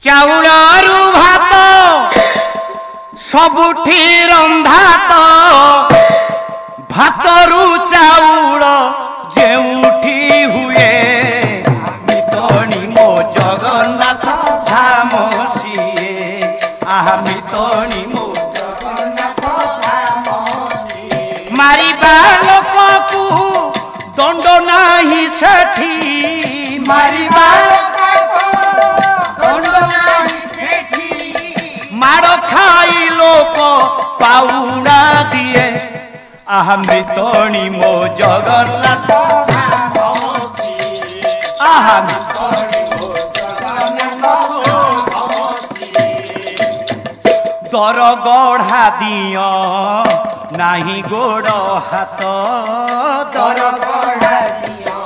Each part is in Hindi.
चाउलरू भात सबुठी रंधा तो भातरू चाउल जेउठी हुए मितणी मो जगन्नाथ धाम सिए आहा मितणी मो जगन्नाथ धाम मारिबा लोक को दंड नाही सेठी मारिबा माड़ खाई लोक पाउना दिए आहा मितणी मो जगन्नाथ आहा दर गढ़ा दिया नाही गोड़ हाथ दर गढ़ा दिया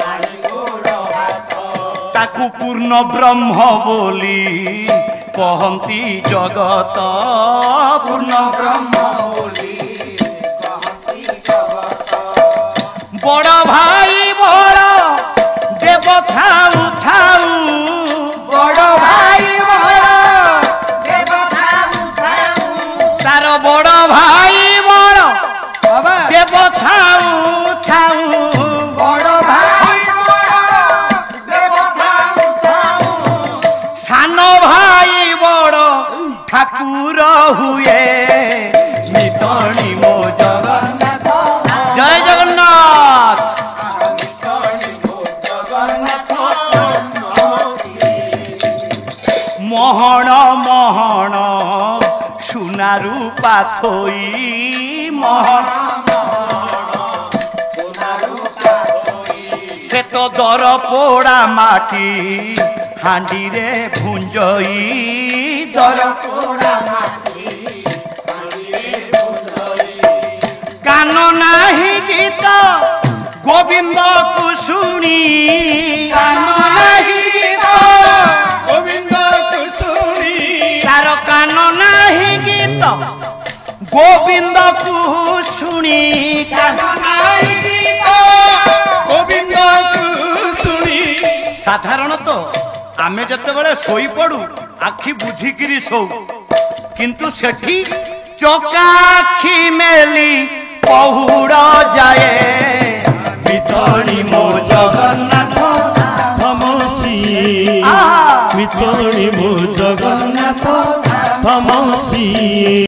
नाही गोड़ हाथ ताकू पूर्ण ब्रह्म बोली कहती जगत पूर्ण ब्रह्म बोली कहती जगत बड़ भाई बड़ देव थाऊ थाऊ बड़ भाई बड़ देव थाऊ थाऊ तार बड़ भाई बड़ देव थाऊ थाऊ बड़ भाई ठाकुर हुए मितणी मो जगन्नाथ जय जगन्नाथ मोहन मोहन सुनारू पाथोई मोहन से तो दर पोड़ा माटी हांडी रे भुंजई दर पोड़ा माटी कान नाही गीत गोविंद को सुनी कान नाही गीत गोविंद को सुनी तार कान नाही गीत गोविंद को सुनी कान नाही गीत गोविंद को सुनी साधारणतः आमे जते बळे सोई पडू आखी बुझिकिरी सो किंतु सेठी चौका आखी में